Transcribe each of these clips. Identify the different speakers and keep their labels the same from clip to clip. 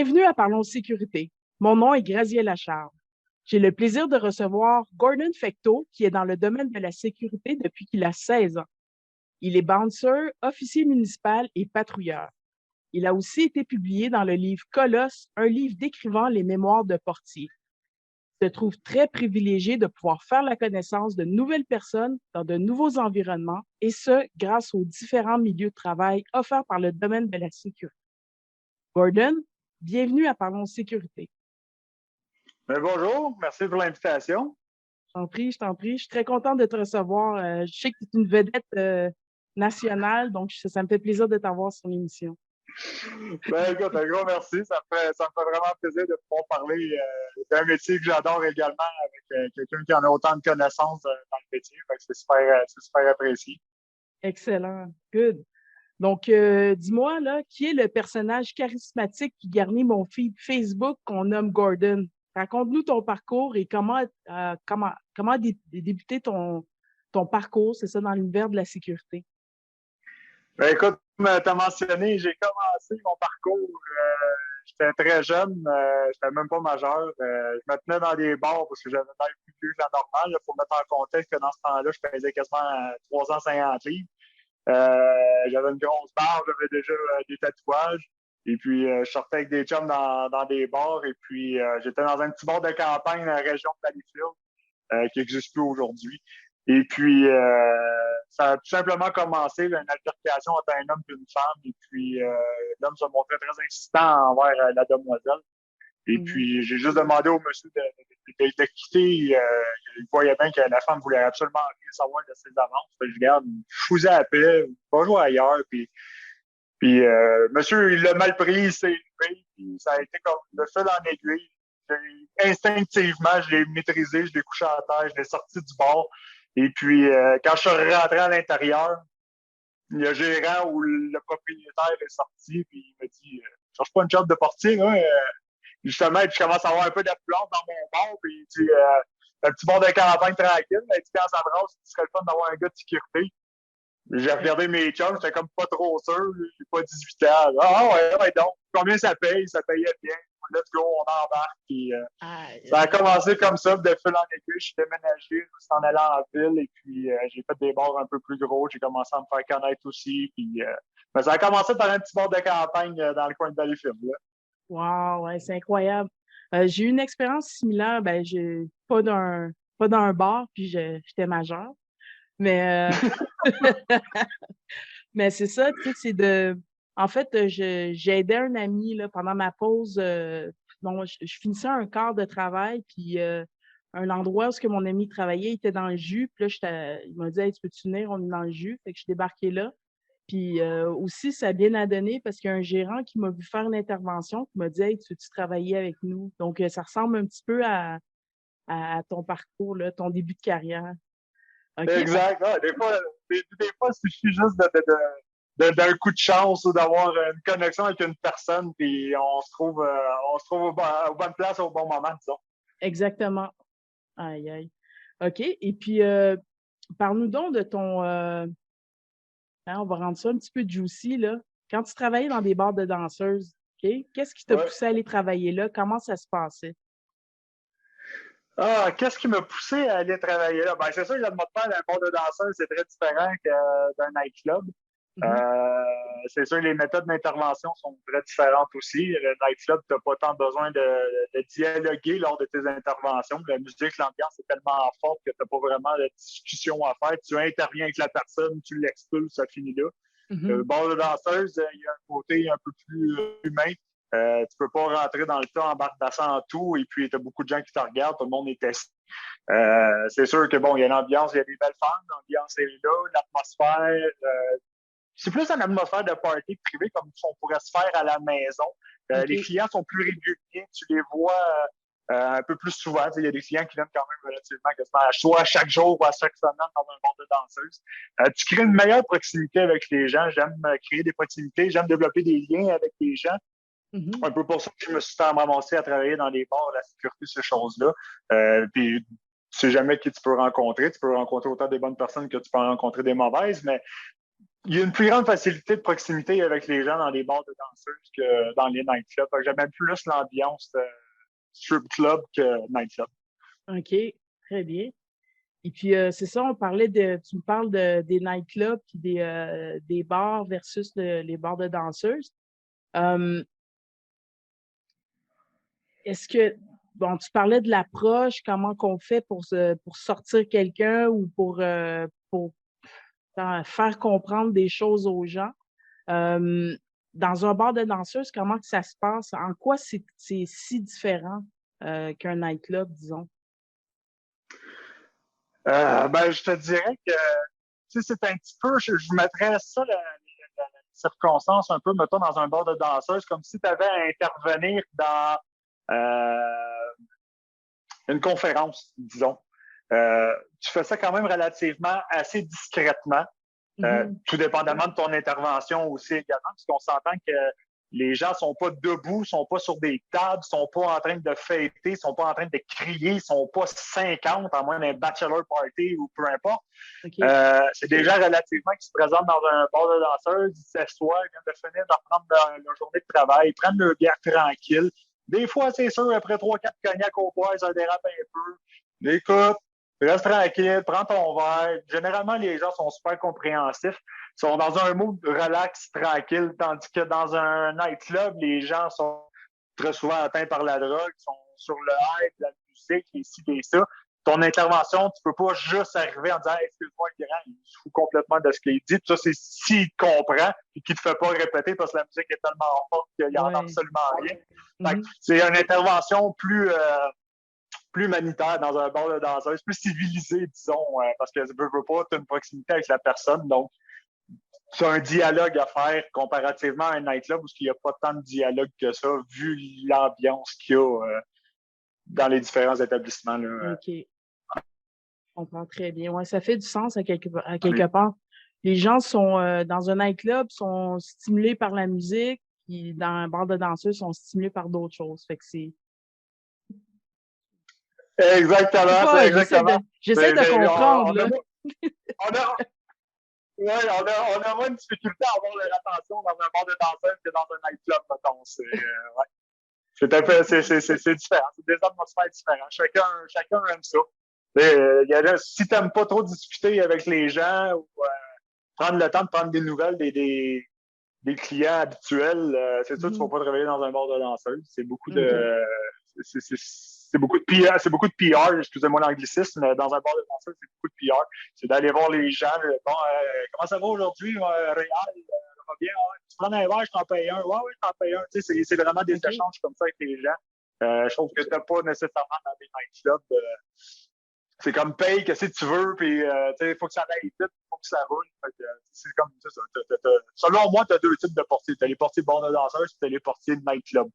Speaker 1: Bienvenue à Parlons Sécurité. Mon nom est Graziella Charles. J'ai le plaisir de recevoir Gordon Fecteau, qui est dans le domaine de la sécurité depuis qu'il a 16 ans. Il est bouncer, officier municipal et patrouilleur. Il a aussi été publié dans le livre Colosse, un livre décrivant les mémoires de portier. Il se trouve très privilégié de pouvoir faire la connaissance de nouvelles personnes dans de nouveaux environnements, et ce, grâce aux différents milieux de travail offerts par le domaine de la sécurité. Gordon, bienvenue à Parlons Sécurité.
Speaker 2: Bonjour, merci pour l'invitation.
Speaker 1: Je t'en prie. Je suis très contente de te recevoir. Je sais que tu es une vedette nationale, donc ça me fait plaisir de t'avoir sur l'émission.
Speaker 2: Écoute, un gros merci. Ça me fait vraiment plaisir de pouvoir parler d'un métier que j'adore également avec quelqu'un qui en a autant de connaissances dans le métier. C'est super apprécié.
Speaker 1: Excellent. Good. Donc, dis-moi, là, qui est le personnage charismatique qui garnit mon feed Facebook qu'on nomme Gordon? Raconte-nous ton parcours et comment débuter ton parcours, c'est ça, dans l'univers de la sécurité.
Speaker 2: Écoute, comme tu as mentionné, j'ai commencé mon parcours. J'étais très jeune, j'étais même pas majeur. Je me tenais dans des bars parce que j'avais l'air plus vieux que la normale. Il faut mettre en contexte que dans ce temps-là, je faisais quasiment 350 livres. J'avais une grosse barbe, j'avais déjà des tatouages. Et puis, je sortais avec des chums dans des bars. Et puis, j'étais dans un petit bar de campagne dans la région de Valleyfield, qui n'existe plus aujourd'hui. Et puis, ça a tout simplement commencé, une altercation entre un homme et une femme. Et puis, l'homme se montrait très insistant envers la demoiselle. Et puis, j'ai juste demandé au monsieur de quitter. Il voyait bien que la femme voulait absolument rien savoir de ses avances. Je regarde, je faisais la paix, pas jouer ailleurs. Puis monsieur, il l'a mal pris, il s'est élevé. Puis ça a été comme le fil en aiguille. Instinctivement, je l'ai maîtrisé, je l'ai couché à terre, je l'ai sorti du bar. Et puis, quand je suis rentré à l'intérieur, il y a un gérant ou le propriétaire est sorti, puis il m'a dit cherche pas une job de portier, hein? Justement, puis je commence à avoir un peu d'affluence dans mon bar, puis il dit un petit bar de campagne tranquille, mais quand ça brasse, ce serait le fun d'avoir un gars de sécurité. J'ai regardé mes chums, j'étais comme pas trop sûr, j'ai pas 18 ans. Ah ouais, donc, combien ça paye? Ça payait bien. Let's go, on embarque. Puis, ça a commencé comme ça, de fil en aiguille. Je suis déménagé, je suis en allant en ville, et puis j'ai fait des bars un peu plus gros. J'ai commencé à me faire connaître aussi. Puis, mais ça a commencé par un petit bar de campagne dans le coin de Valleyfield.
Speaker 1: Wow, ouais, c'est incroyable. J'ai eu une expérience similaire. Ben, j'ai pas dans un bar, puis j'étais majeure. Mais, mais c'est ça, tu sais, c'est de. En fait, j'ai aidé un ami là, pendant ma pause. Bon, je finissais un quart de travail, puis un endroit où ce que mon ami travaillait, il était dans le jus. Puis là, il m'a dit hey, tu peux-tu venir? On est dans le jus. Fait que je suis débarquée là. Puis aussi, ça a bien à donner parce qu'il y a un gérant qui m'a vu faire une intervention, qui m'a dit hey, tu veux-tu travailler avec nous? Donc, ça ressemble un petit peu à ton parcours, là, ton début de carrière. Okay,
Speaker 2: exact. Ah, des fois, il suffit juste d'un coup de chance ou d'avoir une connexion avec une personne, puis on se trouve aux bonnes places au bon moment, disons.
Speaker 1: Exactement. Aïe, aïe. OK. Et puis, parle-nous donc de ton. On va rendre ça un petit peu juicy, là. Quand tu travaillais dans des bars de danseuses, OK, qu'est-ce qui t'a poussé à aller travailler là? Comment ça se passait?
Speaker 2: Ah, qu'est-ce qui m'a poussé à aller travailler là? Ben, c'est sûr que le mode de faire d'un bar de danseuse, c'est très différent que d'un nightclub. C'est sûr que les méthodes d'intervention sont très différentes aussi. Le nightclub, tu n'as pas tant besoin de dialoguer lors de tes interventions. La musique, l'ambiance est tellement forte que tu n'as pas vraiment de discussion à faire. Tu interviens avec la personne, tu l'expulses, ça finit là. Le bar de danseuse, il y a un côté un peu plus humain. Tu peux pas rentrer dans le tas embarcassant en tout et puis tu as beaucoup de gens qui te regardent, tout le monde est assis. C'est sûr que bon, il y a une ambiance, il y a des belles femmes, l'ambiance est là, l'atmosphère. C'est plus une atmosphère de party privé comme on pourrait se faire à la maison. Les clients sont plus réguliers, tu les vois un peu plus souvent. Il y a des clients qui viennent quand même relativement soit chaque jour ou à chaque semaine dans un bar de danseuse. Tu crées une meilleure proximité avec les gens. J'aime créer des proximités, j'aime développer des liens avec les gens. Un peu pour ça que je me suis fait ramasser à travailler dans les bars, la sécurité, ces choses-là. Puis tu sais jamais qui tu peux rencontrer. Tu peux rencontrer autant des bonnes personnes que tu peux rencontrer des mauvaises, mais il y a une plus grande facilité de proximité avec les gens dans les bars de danseuses que dans les nightclubs. J'aime plus l'ambiance strip club que nightclub.
Speaker 1: OK, très bien. Et puis, c'est ça, tu me parles des nightclubs puis des bars versus les bars de danseuses. Euh, Est-ce que, bon, tu parlais de l'approche, comment qu'on fait pour sortir quelqu'un ou pour faire comprendre des choses aux gens. Euh, dans un bar de danseuses, comment que ça se passe? En quoi c'est si différent qu'un nightclub, disons?
Speaker 2: Je te dirais que c'est un petit peu, je mettrais ça, la circonstance un peu, mettons, dans un bar de danseuse, comme si tu avais à intervenir dans une conférence, disons. Tu fais ça quand même relativement assez discrètement, tout dépendamment de ton intervention aussi également, parce qu'on s'entend que les gens sont pas debout, sont pas sur des tables, sont pas en train de fêter, sont pas en train de crier, sont pas 50, à moins d'un bachelor party ou peu importe.
Speaker 1: Okay.
Speaker 2: C'est des gens relativement qui se présentent dans un bar de danseurs, ils s'assoient, ils viennent de finir de reprendre leur journée de travail, ils prennent leur bière tranquille. Des fois, c'est sûr, après 3-4 cognacs au poids, ça dérape un peu. Écoute, reste tranquille, prends ton verre. Généralement, les gens sont super compréhensifs. Ils sont dans un mood relax, tranquille, tandis que dans un nightclub, les gens sont très souvent atteints par la drogue, sont sur le hype, la musique, et ci et ça. Ton intervention, tu peux pas juste arriver en disant hey, excuse-moi, le grand, il se fout complètement de ce qu'il dit. Puis ça, c'est s'il comprend et qu'il ne te fait pas répéter parce que la musique est tellement forte qu'il n'y en a absolument rien. C'est une intervention plus humanitaire dans un bar de danseuse, plus civilisé, disons, parce que tu veux pas, tu as une proximité avec la personne. Donc, tu as un dialogue à faire comparativement à un nightclub où il n'y a pas tant de dialogue que ça, vu l'ambiance qu'il y a dans les différents établissements. Là.
Speaker 1: OK. Je comprends très bien. Ouais, ça fait du sens à quelque part. Les gens sont dans un nightclub, sont stimulés par la musique, puis dans un bar de danseuses, sont stimulés par d'autres choses. Fait que c'est.
Speaker 2: Exactement, c'est exactement.
Speaker 1: J'essaie de comprendre.
Speaker 2: On a moins de difficulté à avoir de l'attention dans un bar de danseuse que dans un nightclub, mettons. C'est différent. C'est des atmosphères différentes. Chacun aime ça. Si tu n'aimes pas trop discuter avec les gens ou prendre le temps de prendre des nouvelles des clients habituels, c'est sûr que tu ne vas pas travailler dans un bar de danseuse. C'est beaucoup de. C'est beaucoup de PR, excusez-moi l'anglicisme, dans un bar de danseurs, c'est beaucoup de PR. C'est d'aller voir les gens, bon, comment ça va aujourd'hui, Réal? Ça va bien? Ouais. Tu prends un verre, je t'en paye un. Ouais, je t'en paye un. C'est vraiment des échanges comme ça avec les gens. Je trouve que tu n'as pas nécessairement dans des nightclubs. C'est comme paye, qu'est-ce que tu veux, puis il faut que ça aille vite, il faut que ça roule. C'est comme ça. Selon moi, tu as deux types de portiers. Tu as les portiers de bar de danseurs, puis tu as les portiers de nightclub.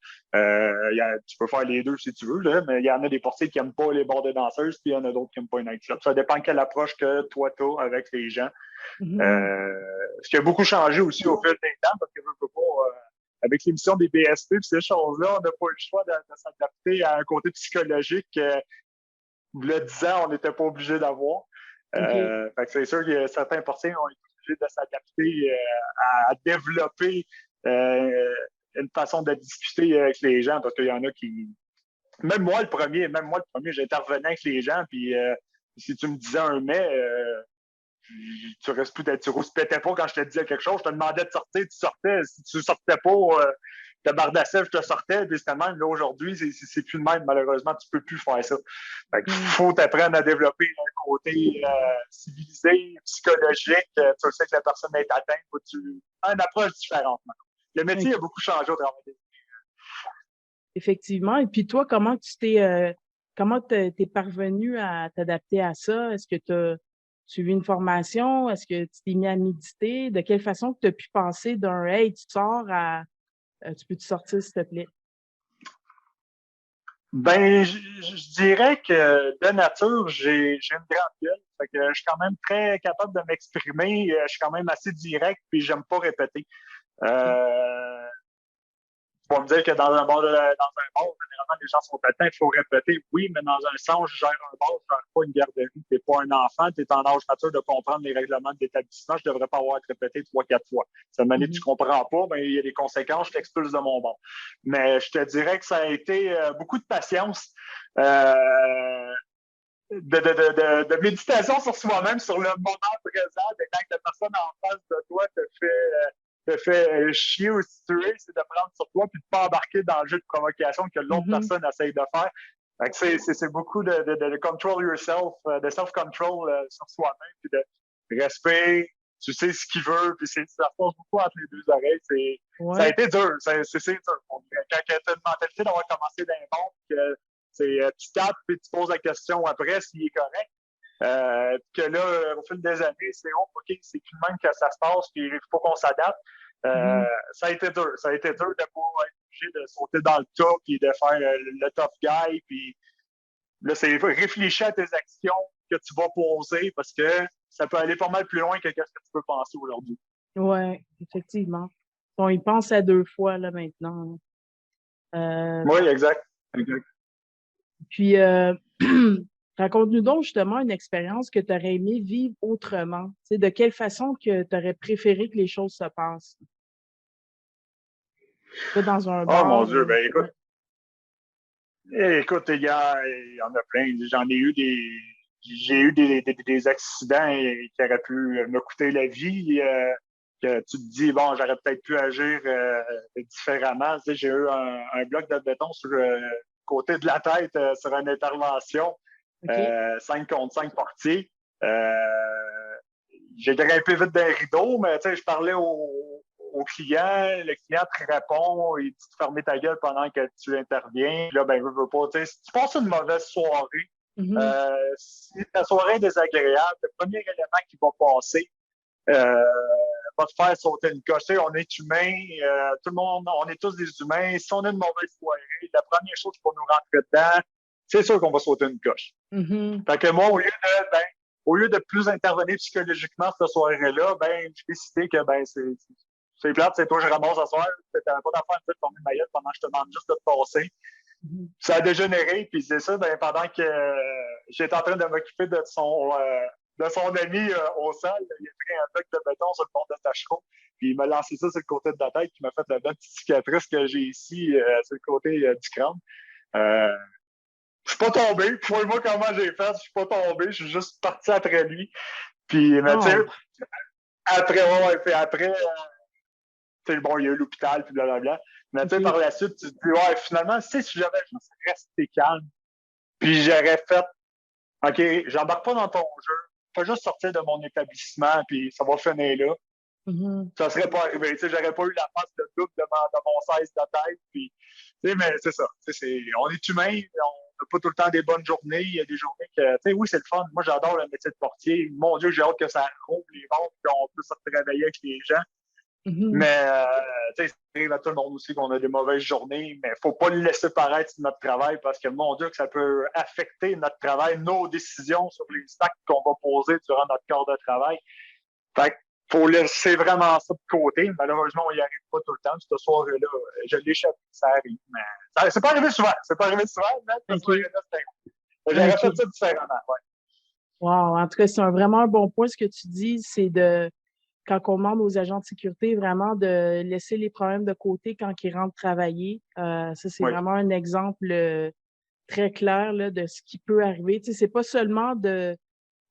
Speaker 2: Tu peux faire les deux si tu veux, là, mais il y en a des portiers qui n'aiment pas les bars de danseuses, puis il y en a d'autres qui n'aiment pas les nightclubs. Ça dépend de quelle approche que toi, tu as avec les gens. Ce qui a beaucoup changé aussi au fil des temps, parce que je ne peux pas. Avec l'émission des BSP et ces choses-là, on n'a pas eu le choix de s'adapter à un côté psychologique. Le 10 ans, on n'était pas obligé d'avoir. C'est sûr que certains portiers ont été obligés de s'adapter à développer une façon de discuter avec les gens parce qu'il y en a qui. Même moi, le premier, j'intervenais avec les gens, puis si tu me disais un mais, tu rouspétais pas quand je te disais quelque chose, je te demandais de sortir, tu sortais. Si tu sortais pas, te bardassais, je te sortais, puis c'était même. Là, aujourd'hui, c'est plus le même, malheureusement, tu peux plus faire ça. Fait qu'il faut t'apprendre à développer un côté civilisé, psychologique. Tu sais que la personne est atteinte, faut que tu une approche différente. Le métier a beaucoup changé au travers des.
Speaker 1: Effectivement. Et puis toi, comment t'es parvenu à t'adapter à ça? Est-ce que tu as suivi une formation? Est-ce que tu t'es mis à méditer? De quelle façon tu as pu passer d'un hey, tu sors à tu peux te sortir, s'il te plaît?
Speaker 2: Ben, je dirais que de nature, j'ai une grande gueule. Fait que je suis quand même très capable de m'exprimer. Je suis quand même assez direct, puis j'aime pas répéter. vas me dire que dans un bar, généralement, les gens sont atteints, il faut répéter. Oui, mais dans un sens, je gère un bar, je gère pas une garderie. Tu n'es pas un enfant, tu es en âge mature de comprendre les règlements de l'établissement. Je ne devrais pas avoir à te répéter 3-4 fois. Cette manière, tu ne comprends pas, mais il y a des conséquences, je t'expulse de mon bar. Mais je te dirais que ça a été beaucoup de patience. De méditation sur soi-même, sur le moment présent, et quand la personne en face de toi te fait chier ou tuer, c'est de prendre sur toi puis de ne pas embarquer dans le jeu de provocation que l'autre personne essaye de faire. C'est beaucoup de control yourself, de self-control sur soi-même, puis de respect, tu sais ce qu'il veut, puis ça se passe beaucoup entre les deux oreilles. Ça a été dur, c'est dur. Quand tu as une mentalité d'avoir commencé d'un bon, tu tapes puis tu poses la question après s'il est correct. Que là, au fil des années, c'est OK, c'est plus même que ça se passe, puis il faut qu'on s'adapte. Ça a été dur. Ça a été dur de pouvoir être obligé de sauter dans le tas puis de faire le tough guy. Puis là, c'est réfléchir à tes actions que tu vas poser parce que ça peut aller pas mal plus loin que ce que tu peux penser aujourd'hui.
Speaker 1: Oui, effectivement. On y pense à 2 fois là maintenant.
Speaker 2: Oui, exact.
Speaker 1: Puis, raconte-nous donc justement une expérience que tu aurais aimé vivre autrement. Tu sais, de quelle façon que tu aurais préféré que les choses se passent? Pas dans un bar.
Speaker 2: Oh mon Dieu, ben écoute, il y en a plein. J'ai eu des accidents qui auraient pu me coûter la vie. Que tu te dis, bon, j'aurais peut-être pu agir différemment. Tu sais, j'ai eu un bloc de béton sur le côté de la tête sur une intervention, 5 contre 5 portiers. J'ai grimpé vite d'un rideau, mais tu sais, je parlais au client, le client te répond, il dit de fermer ta gueule pendant que tu interviens. Là, ben, je veux pas. Si tu passes une mauvaise soirée, si ta soirée est désagréable, le premier élément qui va passer va te faire sauter une coche. Tu sais, on est humain, tout le monde, on est tous des humains. Si on a une mauvaise soirée, la première chose qui va nous rentrer dedans, c'est sûr qu'on va sauter une coche. Fait que moi, au lieu de plus intervenir psychologiquement cette soirée-là, j'ai décidé que c'est plate, c'est toi je ramasse ce soir. T'avais pas d'affaire de former ma gueule pendant que je te demande juste de te passer. Ça a dégénéré, puis c'est ça, pendant que j'étais en train de m'occuper de son ami au sol, il a pris un bloc de béton sur le pont de Tachereau, puis il m'a lancé ça sur le côté de la tête, qui m'a fait la bonne petite cicatrice que j'ai ici sur le côté du crâne. Je suis pas tombé. Fouille-moi comment j'ai fait. Je suis pas tombé. Je suis juste parti après lui. Puis, mais tu sais, après, bon, il y a eu l'hôpital, puis blablabla. Mais tu sais, par la suite, tu te dis, ouais, finalement, si j'avais juste resté calme, puis j'aurais fait, OK, j'embarque pas dans ton jeu, fais juste sortir de mon établissement, puis ça va finir là. Ça serait pas arrivé. Tu sais, j'aurais pas eu la face de double de mon 16 de tête, puis, tu sais, mais c'est ça. On est humain, on n'a pas tout le temps des bonnes journées. Il y a des journées que, tu sais, oui, c'est le fun. Moi, j'adore le métier de portier. Mon Dieu, j'ai hâte que ça roule les ventes, qu'on puisse se réveiller avec les gens. Mais, tu sais, ça arrive à tout le monde aussi qu'on a des mauvaises journées, mais il ne faut pas le laisser paraître notre travail parce que, mon Dieu, que ça peut affecter notre travail, nos décisions sur les actes qu'on va poser durant notre corps de travail. Fait que, faut laisser vraiment ça de côté. Malheureusement, on n'y arrive pas tout le temps. Cette soirée-là, je l'échappe, ça arrive. Mais c'est pas arrivé souvent. C'est pas arrivé souvent, mais cette soirée-là, c'était j'aurais fait ça différemment. Ouais.
Speaker 1: Wow. En tout cas, c'est vraiment un bon point. Ce que tu dis, c'est quand on demande aux agents de sécurité, vraiment de laisser les problèmes de côté quand ils rentrent travailler. Ça, c'est vraiment un exemple très clair là, de ce qui peut arriver. Tu sais, c'est pas seulement de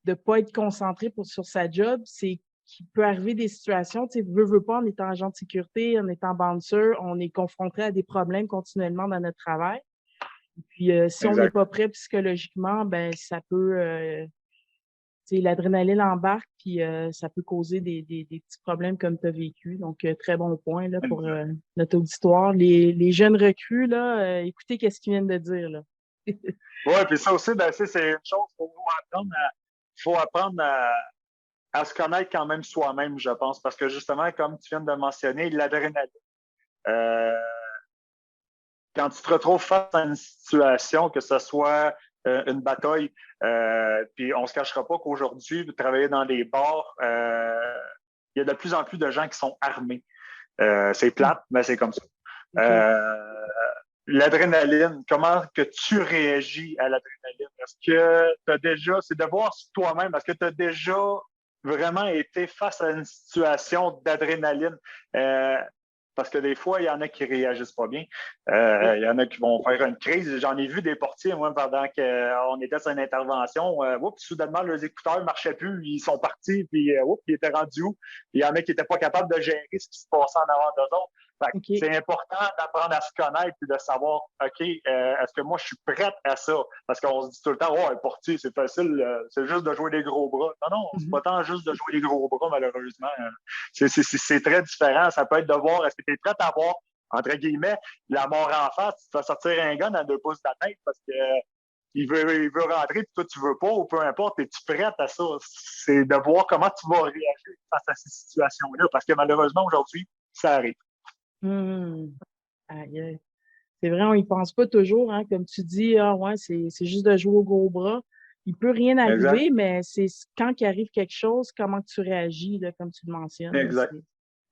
Speaker 1: ne pas être concentré sur sa job, c'est qu'il peut arriver des situations, tu sais, veut pas, en étant agent de sécurité, en étant bouncer, on est confronté à des problèmes continuellement dans notre travail. Et puis, si on n'est pas prêt psychologiquement, ça peut, tu sais, l'adrénaline embarque, puis ça peut causer des petits problèmes comme tu as vécu. Donc, très bon point là, pour notre auditoire. Les jeunes recrues, là, écoutez qu'est-ce qu'ils viennent de dire, là.
Speaker 2: Oui, puis ça aussi, c'est une chose qu'il faut apprendre à se connaître quand même soi-même, je pense, parce que justement, comme tu viens de mentionner, l'adrénaline. Quand tu te retrouves face à une situation, que ce soit une bataille, puis on ne se cachera pas qu'aujourd'hui, travailler dans des bars, il y a de plus en plus de gens qui sont armés. C'est plate, mais c'est comme ça.
Speaker 1: OK.
Speaker 2: L'adrénaline, comment que tu réagis à l'adrénaline? Est-ce que tu as déjà, c'est de voir sur toi-même, est-ce que tu as déjà vraiment été face à une situation d'adrénaline? Euh, Parce que des fois, il y en a qui réagissent pas bien.
Speaker 1: Oui.
Speaker 2: Il y en a qui vont faire une crise. J'en ai vu des portiers, moi, pendant qu'on était sur une intervention. Soudainement, leurs écouteurs ne marchaient plus. Ils sont partis, puis ils étaient rendus où? Il y en a qui n'étaient pas capables de gérer ce qui se passait en avant d'eux autres.
Speaker 1: OK.
Speaker 2: C'est important d'apprendre à se connaître et de savoir, OK, est-ce que moi, je suis prête à ça? Parce qu'on se dit tout le temps, ouais, portier, c'est facile, c'est juste de jouer des gros bras. Non, non, c'est
Speaker 1: Mhm.
Speaker 2: pas tant juste de jouer des gros bras, malheureusement. C'est très différent. Ça peut être de voir, est-ce que tu es prête à voir, entre guillemets, la mort en face, tu vas sortir un gun à 2 pouces de la tête parce que il veut rentrer, puis toi, tu veux pas, ou peu importe, es-tu prête à ça? C'est de voir comment tu vas réagir face à ces situations-là, parce que malheureusement, aujourd'hui, ça arrive.
Speaker 1: Mhm. Aïe, aïe. C'est vrai, on y pense pas toujours, hein, comme tu dis, ah ouais, c'est juste de jouer au gros bras. Il peut rien
Speaker 2: Exact.
Speaker 1: arriver, mais c'est quand il arrive quelque chose, comment tu réagis, là, comme tu le mentionnes, là,
Speaker 2: Exact.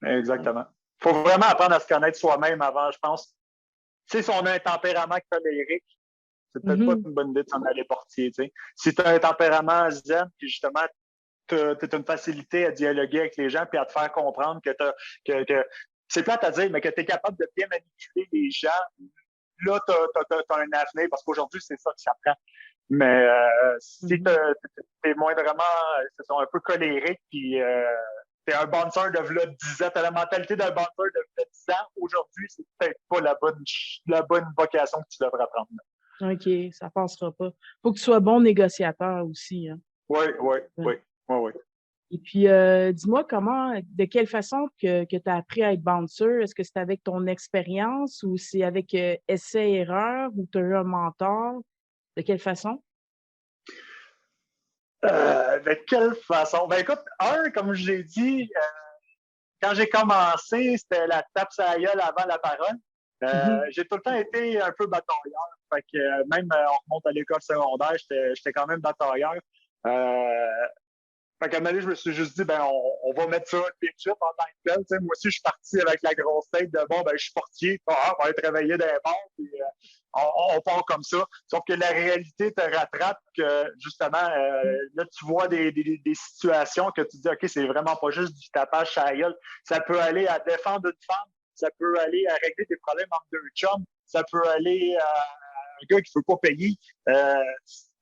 Speaker 1: ouais.
Speaker 2: Exactement. Il faut vraiment apprendre à se connaître soi-même avant, je pense. Tu sais, si on a un tempérament colérique, c'est peut-être pas
Speaker 1: Mhm.
Speaker 2: une bonne idée de s'en aller portier. Tu sais. Si tu as un tempérament zen, puis justement, tu as une facilité à dialoguer avec les gens, puis à te faire comprendre que c'est plate à dire, mais que tu es capable de bien manipuler les gens, là, tu as un avenir, parce qu'aujourd'hui, c'est ça que ça prend. Mais si tu
Speaker 1: Mhm.
Speaker 2: es moindrement, un peu colérique, puis t'es un bouncer de v'là 10 ans, t'as la mentalité d'un bouncer de v'là 10 ans, aujourd'hui, c'est peut-être pas la bonne vocation que tu devrais prendre.
Speaker 1: OK, ça passera pas. Faut que tu sois bon négociateur aussi, hein.
Speaker 2: Oui, oui,
Speaker 1: Ouais.
Speaker 2: oui, oui, oui.
Speaker 1: Et puis, dis-moi de quelle façon que tu as appris à être bouncer? Est-ce que c'est avec ton expérience ou c'est avec essai-erreur ou tu as eu un mentor? De quelle façon?
Speaker 2: De quelle façon? Ben écoute, comme je l'ai dit, quand j'ai commencé, c'était la tape sur la gueule avant la parole.
Speaker 1: Mhm.
Speaker 2: J'ai tout le temps été un peu batailleur. Fait que même on remonte à l'école secondaire, j'étais quand même batailleur. Euh, Fait qu'à un moment donné, je me suis juste dit, ben, on va mettre ça tout de suite en tant que tel. T'sais, moi aussi, je suis parti avec la grosse tête de bon, ben, je suis portier, on va être réveillé d'un bord, puis on part comme ça. Sauf que la réalité te rattrape que, justement, là, tu vois des situations que tu dis, OK, c'est vraiment pas juste du tapage à la gueule. Ça peut aller à défendre une femme, ça peut aller à régler des problèmes entre deux chums, ça peut aller à un gars qui ne veut pas payer.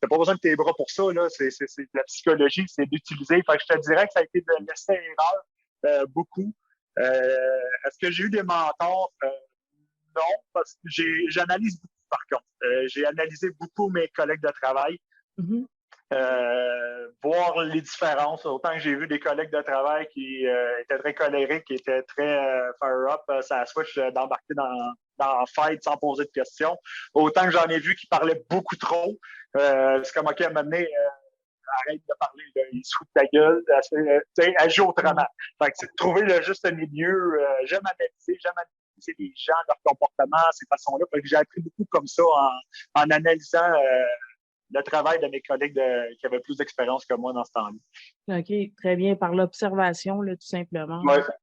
Speaker 2: T'as pas besoin de tes bras pour ça, là. C'est de la psychologie, c'est d'utiliser. Fait que je te dirais que ça a été de l'essai-erreur beaucoup. Est-ce que j'ai eu des mentors? Non, parce que j'analyse beaucoup, par contre. J'ai analysé beaucoup mes collègues de travail.
Speaker 1: Mhm.
Speaker 2: Voir les différences. Autant que j'ai vu des collègues de travail qui étaient très colériques, qui étaient très fire-up, ça switch d'embarquer dans la fight sans poser de questions. Autant que j'en ai vu qui parlaient beaucoup trop. C'est comme, OK, à un moment donné, arrête de parler, là, il se fout de ta gueule, agis autrement.
Speaker 1: Ouais.
Speaker 2: Fait que c'est de trouver le juste milieu. J'aime analyser les gens, leur comportement, ces façons-là. Fait que j'ai appris beaucoup comme ça en analysant le travail de mes collègues qui avaient plus d'expérience que moi dans ce temps-là.
Speaker 1: OK, très bien. Par l'observation, là, tout simplement,
Speaker 2: Oui,
Speaker 1: là.
Speaker 2: oui.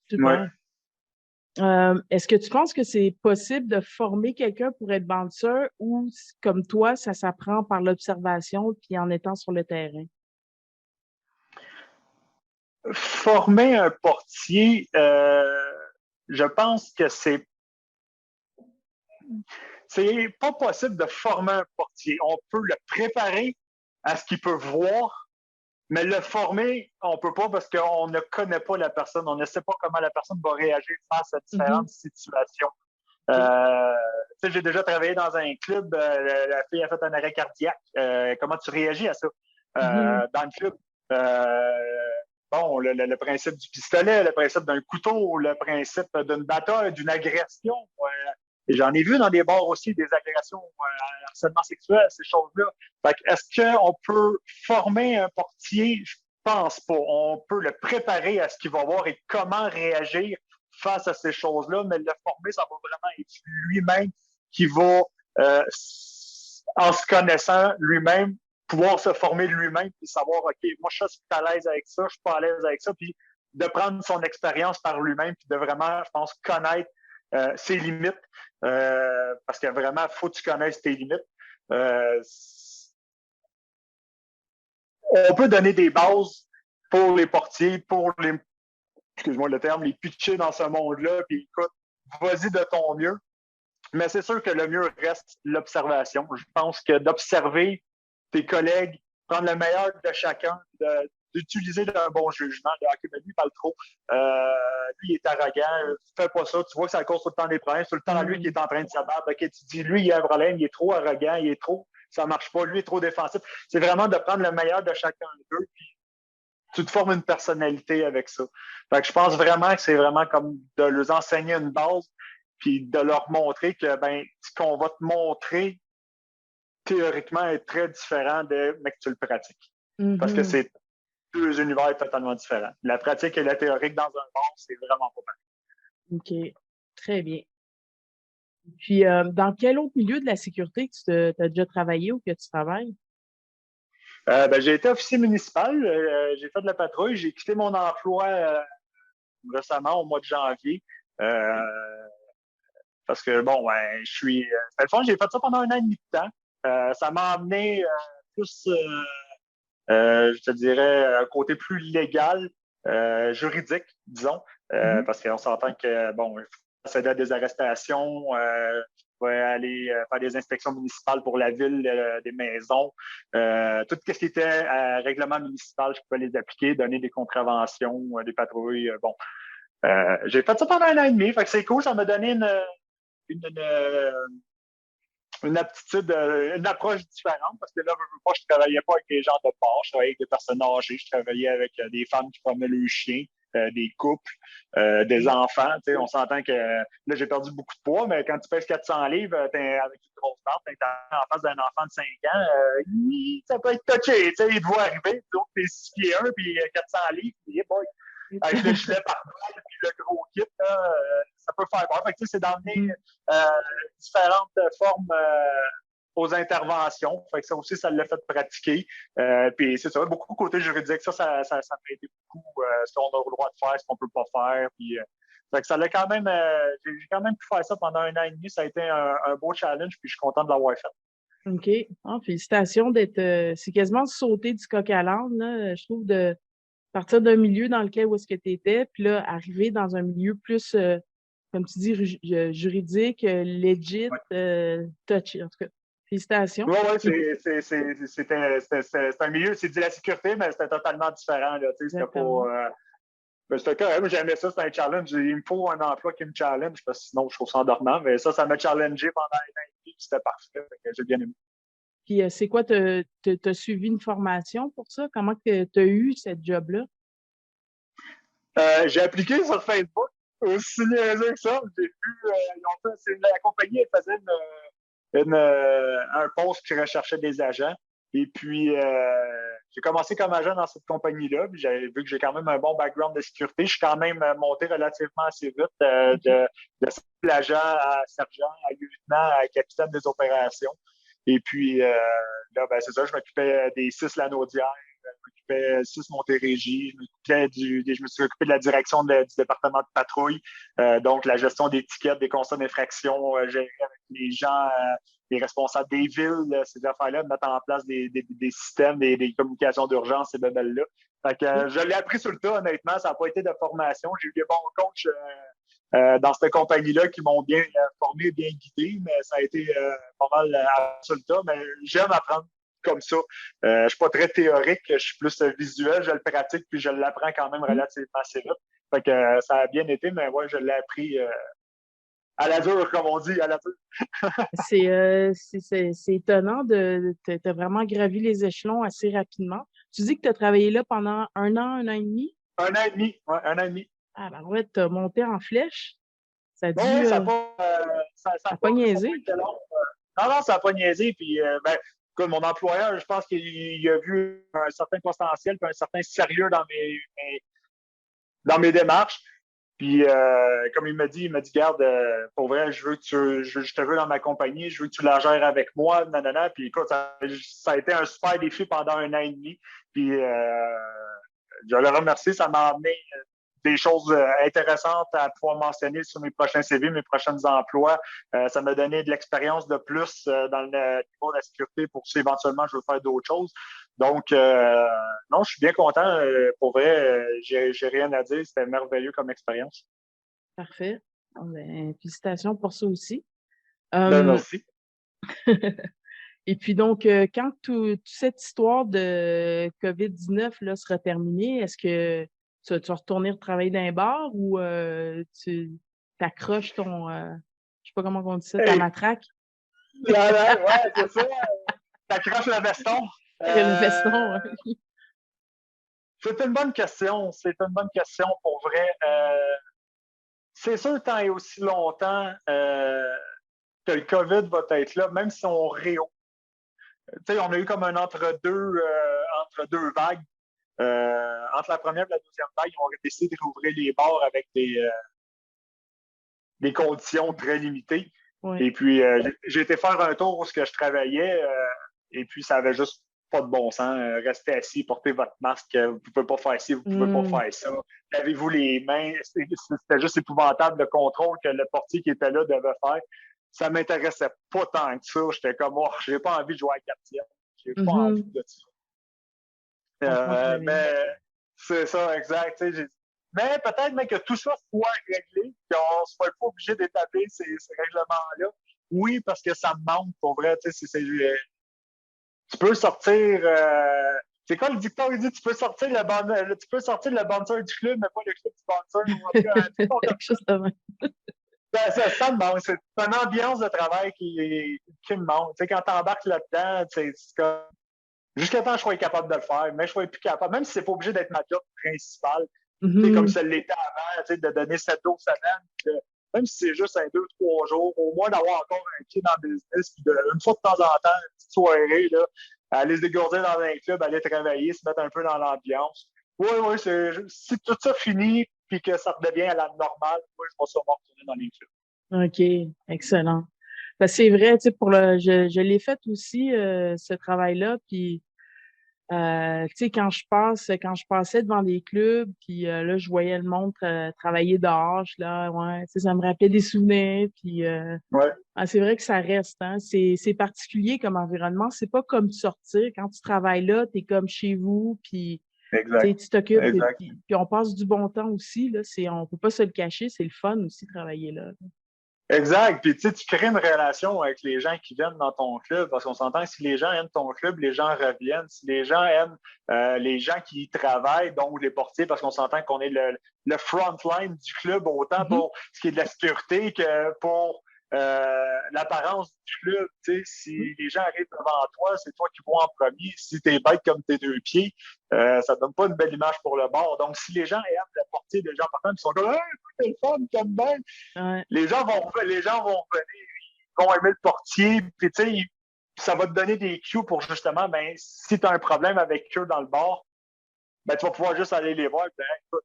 Speaker 1: Super. Est-ce que tu penses que c'est possible de former quelqu'un pour être bouncer ou, comme toi, ça s'apprend par l'observation puis en étant sur le terrain?
Speaker 2: Former un portier, je pense que c'est pas possible de former un portier. On peut le préparer à ce qu'il peut voir, mais le former, on peut pas parce qu'on ne connaît pas la personne. On ne sait pas comment la personne va réagir face à différentes
Speaker 1: Mhm.
Speaker 2: situations.
Speaker 1: OK.
Speaker 2: J'ai déjà travaillé dans un club, la fille a fait un arrêt cardiaque. Comment tu réagis à ça?
Speaker 1: Mhm.
Speaker 2: Dans le club, euh, bon, le principe du pistolet, le principe d'un couteau, le principe d'une bataille, d'une agression. Et j'en ai vu dans des bars aussi des agressions, harcèlement sexuel, ces choses-là. Fait que est-ce qu'on peut former un portier? Je pense pas. On peut le préparer à ce qu'il va voir et comment réagir face à ces choses-là, mais le former, ça va vraiment être lui-même qui va, en se connaissant lui-même, pouvoir se former lui-même et savoir, OK, moi, je suis à l'aise avec ça, je suis pas à l'aise avec ça, puis de prendre son expérience par lui-même, puis de vraiment, je pense, connaître ses limites, parce que vraiment, il faut que tu connaisses tes limites. On peut donner des bases pour les portiers, pour les, excuse-moi le terme, les pitchers dans ce monde-là, puis écoute, vas-y de ton mieux. Mais c'est sûr que le mieux reste l'observation. Je pense que d'observer tes collègues, prendre le meilleur de chacun, d'utiliser d'un bon jugement. Le hockey, lui, il parle trop. Lui, il est arrogant. Fais pas ça. Tu vois que ça cause tout le temps des problèmes. C'est tout le temps lui qui est en train de s'abattre. Okay, tu dis, lui, il a un problème. Il est trop arrogant. Il est trop. Ça marche pas. Lui, il est trop défensif. C'est vraiment de prendre le meilleur de chacun d'eux. Puis tu te formes une personnalité avec ça. Fait que je pense vraiment que c'est vraiment comme de leur enseigner une base puis de leur montrer que ben, ce qu'on va te montrer théoriquement est très différent de mais que tu le pratiques. Parce que c'est deux univers totalement différents. La pratique et la théorique dans un bar, c'est vraiment pas pareil.
Speaker 1: OK. Très bien. Puis, dans quel autre milieu de la sécurité que tu as déjà travaillé ou que tu travailles?
Speaker 2: J'ai été officier municipal. J'ai fait de la patrouille. J'ai quitté mon emploi récemment, au mois de janvier. Parce que, bon, je suis. C'était le fun, j'ai fait ça pendant 1 an et demi de temps. Ça m'a amené plus, je te dirais, un côté plus légal, juridique, disons, parce qu'on s'entend que, bon, il faut procéder à des arrestations, je vais aller faire des inspections municipales pour la ville, des maisons, tout ce qui était règlement municipal, je pouvais les appliquer, donner des contraventions, des patrouilles, bon. J'ai fait ça pendant 1 an et demi, fait que c'est cool, ça m'a donné une aptitude, une approche différente, parce que là, je ne travaillais pas avec des gens de bord, je travaillais avec des personnes âgées, je travaillais avec des femmes qui promenaient le chien, des couples, des enfants. On s'entend que là, j'ai perdu beaucoup de poids, mais quand tu pèses 400 livres, avec une grosse barbe, t'es en face d'un enfant de 5 ans, ça peut être touché. Il te voit arriver, donc t'es 6 pieds 1 puis 400 livres, puis boy, avec le gilet par balle puis le gros kit, là, ça peut faire peur. Fait que, c'est d'emmener différentes formes aux interventions. Fait que ça aussi, ça l'a fait pratiquer. Puis c'est ça, beaucoup côté juridique. Ça m'a aidé beaucoup. Ce qu'on a le droit de faire, ce qu'on peut pas faire. Puis, fait que ça l'a quand même, j'ai quand même pu faire ça pendant 1 an et demi. Ça a été un beau challenge, puis je suis content de l'avoir fait.
Speaker 1: OK. Oh, félicitations d'être. C'est quasiment de sauter du coq à l'âne, là. Je trouve de partir d'un milieu dans lequel où est-ce que tu étais, puis là, arriver dans un milieu plus, comme tu dis, juridique, legit, touchy. En tout cas, félicitations.
Speaker 2: Oui, c'est un milieu, c'est de la sécurité, mais c'était totalement différent. C'était pas. C'était correct. Moi, j'aimais ça, c'était un challenge. Il me faut un emploi qui me challenge, parce que sinon, je trouve ça endormant. Mais ça m'a challengé pendant 1 an et demi, c'était parfait. J'ai bien aimé.
Speaker 1: Puis, c'est quoi, t'as suivi une formation pour ça? Comment tu as eu cette job-là?
Speaker 2: J'ai appliqué sur Facebook, aussi niaiseux que ça. J'ai vu, la compagnie elle faisait un post qui recherchait des agents. Et puis, j'ai commencé comme agent dans cette compagnie-là. Puis j'avais vu que j'ai quand même un bon background de sécurité. Je suis quand même monté relativement assez vite de simple agent à sergent, à lieutenant, à capitaine des opérations. Et puis, là, c'est ça, je m'occupais des 6 Lanaudière, je m'occupais 6 Montérégie, je me suis occupé de la direction du département de patrouille, donc la gestion des tickets, des constats d'infraction, gérer avec les gens, les responsables des villes, ces affaires-là, de mettre en place des systèmes, des communications d'urgence, ces bebelles-là. Fait que je l'ai appris sur le tas, honnêtement, ça n'a pas été de formation. J'ai eu des bons coachs dans cette compagnie-là qui m'ont bien formé, bien guidé, mais ça a été pas mal sur le tas. Mais j'aime apprendre comme ça. Je suis pas très théorique, je suis plus visuel, je le pratique, puis je l'apprends quand même relativement assez vite. Fait que ça a bien été, mais ouais, je l'ai appris à la dure, comme on dit, à la dure.
Speaker 1: C'est étonnant de t'as vraiment gravi les échelons assez rapidement. Tu dis que tu as travaillé là pendant 1 an et demi?
Speaker 2: 1 an et demi, ouais, 1 an et demi.
Speaker 1: Ah, ben ouais, t'as monté en flèche. Ça a dû.
Speaker 2: Ouais, ça n'a
Speaker 1: ça a pas niaisé.
Speaker 2: été long. Non, ça n'a pas niaisé. Puis, écoute, mon employeur, je pense qu'il a vu un certain potentiel et un certain sérieux dans mes démarches. Puis, comme il m'a dit, garde, pour vrai, je te veux dans ma compagnie, je veux que tu la gères avec moi, nanana. Puis, écoute, ça a été un super défi pendant 1 an et demi. Puis, je le remercie, ça m'a amené des choses intéressantes à pouvoir mentionner sur mes prochains CV, mes prochains emplois. Ça m'a donné de l'expérience de plus dans le niveau de la sécurité pour si éventuellement je veux faire d'autres choses. Donc, non, je suis bien content. Pour vrai, j'ai rien à dire. C'était merveilleux comme expérience.
Speaker 1: Parfait. Bon, ben, félicitations pour ça aussi.
Speaker 2: Ben, merci.
Speaker 1: Et puis donc, quand toute cette histoire de COVID-19 là, sera terminée, est-ce que tu vas retourner travailler dans un bar ou tu t'accroches ton, je sais pas comment on dit ça, ta
Speaker 2: Hey,
Speaker 1: matraque?
Speaker 2: ouais, c'est ça. T'accroches le veston.
Speaker 1: Le veston, ouais.
Speaker 2: C'est une bonne question. C'est une bonne question pour vrai. C'est sûr, tant et aussi longtemps que le COVID va être là, même si on réouvre. Tu sais, on a eu comme un entre deux vagues. Entre la première et la deuxième vague, on a décidé de rouvrir les bars avec des conditions très limitées.
Speaker 1: Ouais.
Speaker 2: Et puis, j'ai été faire un tour où je travaillais, et puis ça avait juste pas de bon sens. Restez assis, portez votre masque, vous ne pouvez pas faire ci, vous ne pouvez pas faire ça. Lavez-vous les mains. C'était juste épouvantable le contrôle que le portier qui était là devait faire. Ça ne m'intéressait pas tant que ça. J'étais comme, oh, j'ai pas envie de jouer à la gardienne. J'ai pas envie de ça.
Speaker 1: Je comprends très bien.
Speaker 2: Mais c'est ça, exact. Mais peut-être même que tout ça soit réglé, qu'on ne soit pas obligé d'établir ces règlements-là. Oui, parce que ça me manque pour vrai. Tu peux sortir. C'est quoi le dicton? Il dit tu peux sortir le bouncer du club, mais pas le club du bouncer.
Speaker 1: Quelque chose de même.
Speaker 2: Ça me manque. C'est une ambiance de travail qui me manque. Tu sais, quand tu embarques là-dedans, c'est comme. Jusqu'à temps que je sois capable de le faire, mais je ne sois plus capable. Même si c'est pas obligé d'être ma job principale, comme ça l'était avant, de donner 7 jours semaine, même si c'est juste un 2, 3 jours, au moins d'avoir encore un pied dans le business, puis une fois de temps en temps, une petite soirée, là, aller se dégourdir dans un club, aller travailler, se mettre un peu dans l'ambiance. Oui, si tout ça finit, puis que ça redevient à la normale, moi, je vais sûrement retourner dans les clubs.
Speaker 1: OK, excellent. Ben, c'est vrai, tu sais, je l'ai fait aussi, ce travail-là, puis tu sais, quand je passais devant des clubs, puis là, je voyais le monde travailler dehors, je suis là, ouais, tu sais, ça me rappelait des souvenirs, puis
Speaker 2: Ouais.
Speaker 1: c'est vrai que ça reste, hein. C'est particulier comme environnement. C'est pas comme de sortir. Quand tu travailles là, t'es comme chez vous, puis tu sais,
Speaker 2: Exact.
Speaker 1: tu t'occupes,
Speaker 2: Exact.
Speaker 1: puis on passe du bon temps aussi, là. On peut pas se le cacher, c'est le fun aussi de travailler là.
Speaker 2: Exact. Puis tu crées une relation avec les gens qui viennent dans ton club parce qu'on s'entend que si les gens aiment ton club, les gens reviennent. Si les gens aiment les gens qui y travaillent, donc les portiers, parce qu'on s'entend qu'on est le front line du club, autant pour ce qui est de la sécurité que pour l'apparence du club. Si les gens arrivent devant toi, c'est toi qui vois en premier. Si tu es bête comme tes 2 pieds, ça donne pas une belle image pour le bord. Donc, si les gens aiment le portier, les gens partant, ils sont comme hey, c'est le fun, comme bien.
Speaker 1: Ouais.
Speaker 2: Les gens vont venir, ils vont aimer le portier, puis tu sais, ça va te donner des cues pour justement, ben, si tu as un problème avec eux dans le bar, ben, tu vas pouvoir juste aller les voir et dire, hey, écoute,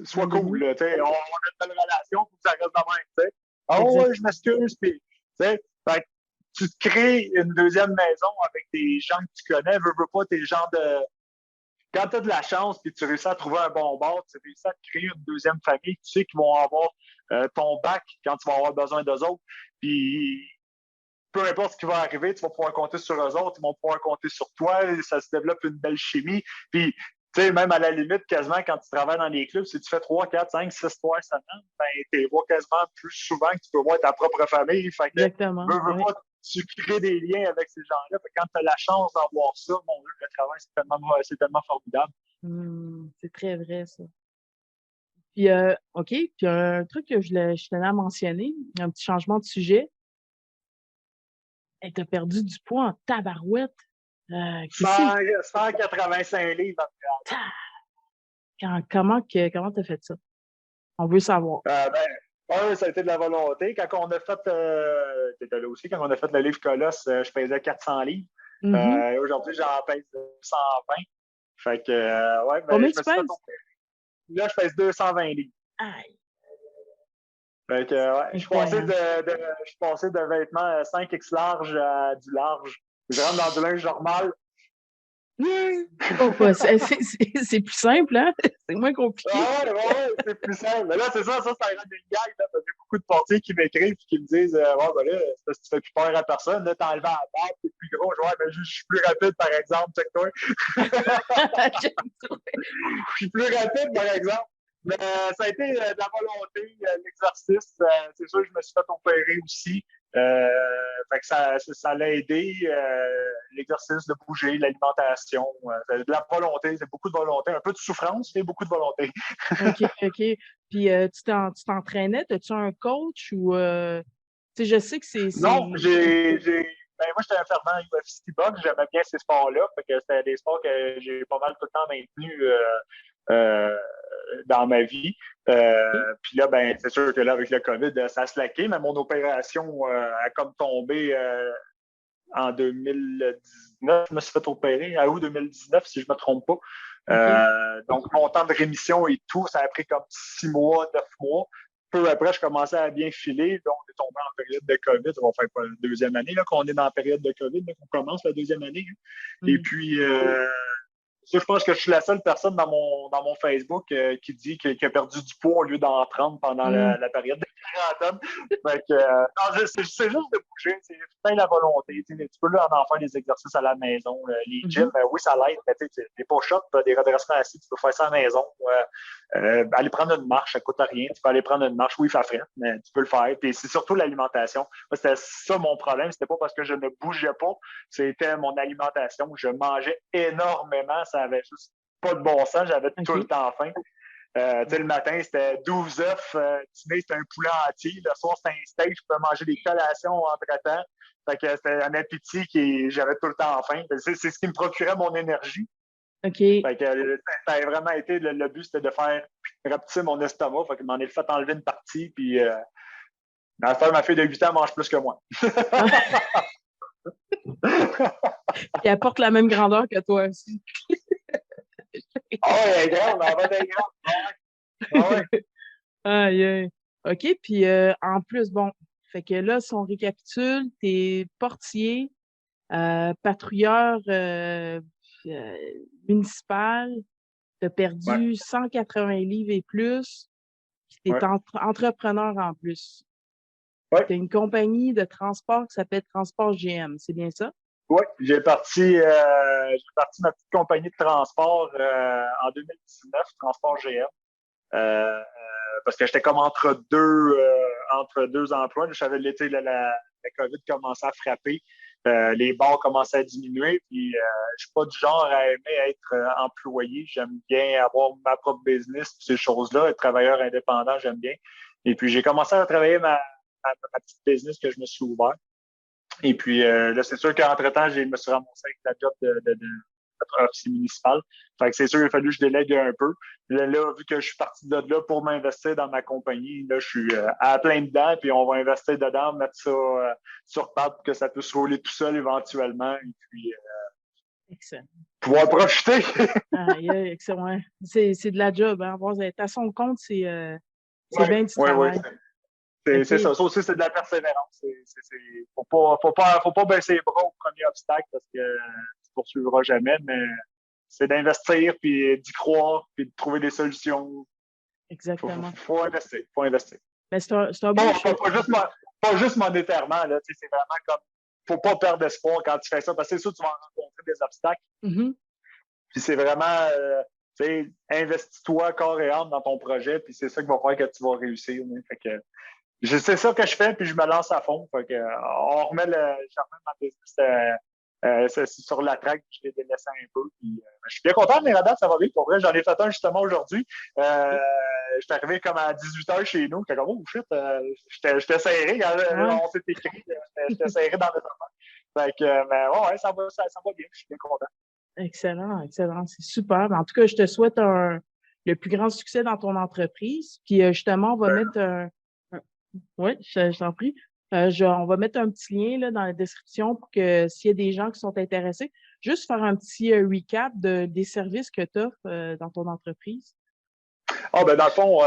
Speaker 2: sois cool, là, on a une belle relation, faut que ça reste de même, tu sais. Ah
Speaker 1: Exact.
Speaker 2: ouais, je m'excuse, puis, tu sais, tu te crées une deuxième maison avec des gens que tu connais, veux pas, tes gens de. Quand tu as de la chance et tu réussis à trouver un bon bar, tu réussis à te créer une deuxième famille, tu sais qu'ils vont avoir ton bac quand tu vas avoir besoin d'eux autres. Puis peu importe ce qui va arriver, tu vas pouvoir compter sur eux autres, ils vont pouvoir compter sur toi, ça se développe une belle chimie. Puis, tu sais, même à la limite, quasiment quand tu travailles dans les clubs, si tu fais 3, 4, 5, 6 fois semaine, ben, tu les vois quasiment plus souvent que tu peux voir ta propre famille. Fait que,
Speaker 1: Exactement.
Speaker 2: veux pas, tu crées des liens avec ces gens-là. Fait que quand tu as la chance d'avoir ça, mon Dieu, le travail, c'est tellement formidable.
Speaker 1: C'est très vrai, ça. Puis, OK, puis un truc que je tenais à mentionner, un petit changement de sujet. Hey, t'as perdu du poids en tabarouette. Qu'est-ce que
Speaker 2: 185 livres.
Speaker 1: comment t'as fait ça? On veut savoir.
Speaker 2: Ça a été de la volonté. Quand on a fait, t'étais là aussi, quand on a fait le livre Colosse, je pesais 400 livres.
Speaker 1: Mm-hmm.
Speaker 2: Aujourd'hui, j'en pèse 120. Fait que, ouais,
Speaker 1: Combien
Speaker 2: je
Speaker 1: tu
Speaker 2: me suis fait
Speaker 1: pèses?
Speaker 2: Là, je pèse 220 livres.
Speaker 1: Aïe,
Speaker 2: Fait que, ouais,
Speaker 1: incroyable.
Speaker 2: je suis passé de vêtements 5X large à du large. Je rentre dans du linge normal.
Speaker 1: Oh, c'est plus simple, hein? C'est moins compliqué.
Speaker 2: C'est plus simple. Mais là, c'est ça rend des gags, là, parce que j'ai beaucoup de portiers qui m'écrivent et qui me disent ouais, ben là, c'est parce que tu fais plus peur à personne, là, t'as enlevé à la barre, t'es plus gros, ouais, mais je suis plus rapide, par exemple, check-toi. Je suis plus rapide, par exemple. Mais ça a été de la volonté, l'exercice. C'est sûr que je me suis fait opérer aussi. Fait que ça l'a aidé, l'exercice de bouger, l'alimentation. De la volonté, c'est beaucoup de volonté. Un peu de souffrance, mais beaucoup de volonté.
Speaker 1: OK, OK. Puis tu t'entraînais? As-tu un coach ou tu sais, je sais que c'est.
Speaker 2: Non, ben, moi, j'étais un fervent UFC box. J'aimais bien ces sports-là. Fait que c'était des sports que j'ai pas mal tout le temps maintenus euh, dans ma vie. Puis là, ben, c'est sûr que là, avec le COVID, ça a slacké, mais mon opération a comme tombé en 2019. Je me suis fait opérer à août 2019, si je ne me trompe pas.
Speaker 1: OK.
Speaker 2: Donc, mon temps de rémission et tout, ça a pris comme 6 mois, 9 mois. Peu après, je commençais à bien filer. Donc, on est tombé en période de COVID. On va faire pas la deuxième année là, qu'on est dans la période de COVID, là, qu'on commence la deuxième année. Hein. Et puis, ça, je pense que je suis la seule personne dans mon Facebook qui dit qu'il a perdu du poids au lieu d'en prendre pendant la période de quarantaine. Fait que, non, c'est juste de bouger, c'est plein la volonté. Tu peux là en faire des exercices à la maison. Les gyms, oui, ça l'aide, mais tu sais, des push-ups, des redressements assis, tu peux faire ça à la maison. Aller prendre une marche, ça coûte rien. Tu peux aller prendre une marche, oui, il fait frais, mais tu peux le faire. Puis c'est surtout l'alimentation. Moi, c'était ça mon problème. C'était pas parce que je ne bougeais pas, c'était mon alimentation. Je mangeais énormément. Ça avait juste pas de bon sens. J'avais tout le temps faim. Le matin, c'était 12 œufs. Dîner, c'était un poulet entier. Le soir, c'était un steak. Je pouvais manger des collations entre-temps. Fait que c'était un appétit qui j'avais tout le temps faim. C'est ce qui me procurait mon énergie.
Speaker 1: OK.
Speaker 2: Fait que ça a vraiment été le but, c'était de faire rapetisser mon estomac. Fait que m'en ai fait enlever une partie. Puis, ma fille de 8 ans mange plus que moi.
Speaker 1: Puis elle porte la même grandeur que toi aussi.
Speaker 2: Elle est grande, elle va être grande.
Speaker 1: Aïe, aïe. OK, puis en plus, bon, fait que là, si on récapitule, t'es portier, patrouilleur municipal, t'as
Speaker 2: Ouais,
Speaker 1: perdu 180 livres et plus, puis t'es
Speaker 2: ouais,
Speaker 1: entrepreneur en plus.
Speaker 2: ouais.
Speaker 1: T'as une compagnie de transport qui s'appelle Transport GM, c'est bien ça?
Speaker 2: Oui, j'ai parti ma petite compagnie de transport en 2019, Transport GM, parce que j'étais comme entre deux emplois. Je savais l'été, la COVID commençait à frapper, les bars commençaient à diminuer, puis je suis pas du genre à aimer être employé. J'aime bien avoir ma propre business, ces choses-là, être travailleur indépendant, j'aime bien. Et puis j'ai commencé à travailler ma petite business que je me suis ouvert. Et puis là, c'est sûr qu'entre-temps, je me suis ramassé avec la job de officier municipal. Fait que c'est sûr qu'il a fallu que je délègue un peu. Là, vu que je suis parti de là pour m'investir dans ma compagnie, là, je suis à plein dedans, puis on va investir dedans, mettre ça sur table pour que ça puisse rouler tout seul éventuellement, et puis
Speaker 1: Excellent.
Speaker 2: pouvoir profiter.
Speaker 1: Aïe, aïe, excellent. C'est de la job, hein. Être à son compte, c'est
Speaker 2: Oui,
Speaker 1: bien du
Speaker 2: oui, oui.
Speaker 1: travail.
Speaker 2: C'est
Speaker 1: OK.
Speaker 2: ça. Ça aussi, c'est de la persévérance. Faut pas baisser les bras au premier obstacle parce que tu ne poursuivras jamais, mais c'est d'investir, puis d'y croire, puis de trouver des solutions.
Speaker 1: Exactement.
Speaker 2: Faut investir. Faut investir.
Speaker 1: Mais c'est un bon
Speaker 2: Pas,
Speaker 1: choix.
Speaker 2: pas juste monétairement, là. C'est vraiment comme. Faut pas perdre espoir quand tu fais ça, parce que c'est sûr que tu vas rencontrer des obstacles.
Speaker 1: Mhm.
Speaker 2: Puis c'est vraiment. Investis-toi corps et âme dans ton projet, puis c'est ça qui va faire que tu vas réussir. Hein. Fait que c'est ça que je fais, puis je me lance à fond. Fait que, je remets ma business sur la track, puis je l'ai délaissé un peu. Puis, je suis bien content, mais la date, ça va bien. Pour vrai, j'en ai fait un justement aujourd'hui. Je suis arrivé comme à 18h chez nous. J'étais comme, oh shit, j'étais serré.
Speaker 1: Ouais.
Speaker 2: On s'est écrit, j'étais serré dans le temps. Fait que, mais ouais, ça va bien. Je suis bien content.
Speaker 1: Excellent, excellent. C'est super. En tout cas, je te souhaite le plus grand succès dans ton entreprise. Puis justement, on va mettre oui, je t'en prie. On va mettre un petit lien là, dans la description pour que s'il y a des gens qui sont intéressés, juste faire un petit recap des services que tu offres dans ton entreprise.
Speaker 2: Ben, dans le fond,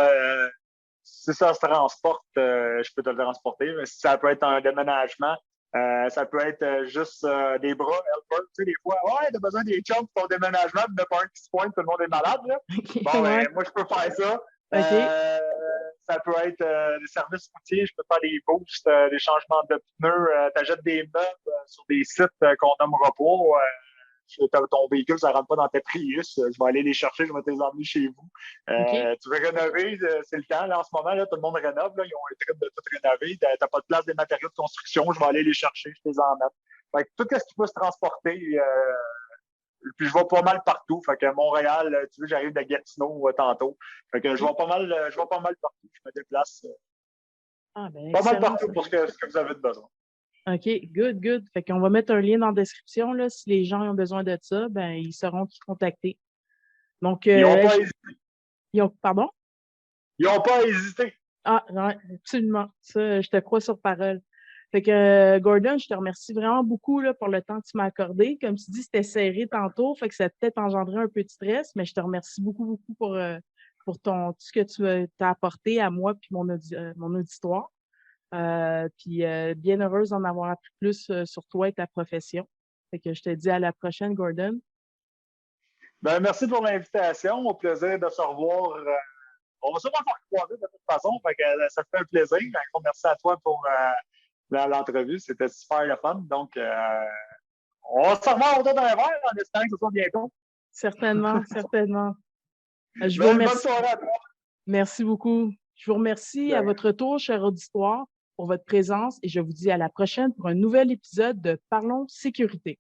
Speaker 2: si ça se transporte, je peux te le transporter. Mais si ça peut être un déménagement, Ça peut être juste des bras, helper. Tu sais, des fois, ouais, t'as besoin des chums pour ton déménagement, il n'y en a pas un qui se pointe, tout le monde est malade. Là. Bon,
Speaker 1: Ouais.
Speaker 2: moi, je peux faire ça.
Speaker 1: OK.
Speaker 2: Ça peut être des services routiers, je peux faire des boosts, des changements de pneus, t'achètes des meubles sur des sites qu'on nommera pas. Ton véhicule, ça ne rentre pas dans ta Prius. Je vais aller les chercher, je vais te les emmener chez vous.
Speaker 1: OK.
Speaker 2: Tu veux rénover, c'est le temps. Là, en ce moment, là, tout le monde rénove. Là, ils ont un trip de tout rénover. Tu n'as pas de place des matériaux de construction. Je vais aller les chercher, je te les emmène. Fait que tout ce qui peut se transporter, puis je vais pas mal partout. Fait que Montréal, tu veux, j'arrive de Gatineau tantôt. Fait que je vais pas mal partout. Je me déplace
Speaker 1: Ah, ben,
Speaker 2: pas mal
Speaker 1: excellent,
Speaker 2: partout
Speaker 1: ça.
Speaker 2: pour ce que vous avez de besoin.
Speaker 1: OK, good, good. Fait qu'on va mettre un lien dans la description, là. Si les gens ont besoin de ça, ben, ils sauront qui contacter. Donc,
Speaker 2: Ils n'ont pas hésité.
Speaker 1: pardon?
Speaker 2: Ils n'ont pas hésité.
Speaker 1: Ah, ouais, absolument. Ça, je te crois sur parole. Fait que, Gordon, je te remercie vraiment beaucoup, là, pour le temps que tu m'as accordé. Comme tu dis, c'était serré tantôt, fait que ça a peut-être engendré un peu de stress, mais je te remercie beaucoup, beaucoup pour tout ce que tu as apporté à moi puis mon auditoire. Puis bien heureuse d'en avoir appris plus sur toi et ta profession. Fait que je te dis à la prochaine, Gordon.
Speaker 2: Ben, merci pour l'invitation. Au plaisir de se revoir. On va sûrement faire croiser de toute façon. Fait que, ça fait un plaisir. Un gros merci à toi pour l'entrevue. C'était super le fun. Donc, on va se revoir autour d'un verre en espérant que ce soit bientôt.
Speaker 1: Certainement, certainement. Je vous
Speaker 2: Ben, bonne
Speaker 1: remercie.
Speaker 2: soirée à toi.
Speaker 1: Merci beaucoup. Je vous remercie à
Speaker 2: Ben,
Speaker 1: votre tour, cher auditoire, pour votre présence et je vous dis à la prochaine pour un nouvel épisode de Parlons Sécurité.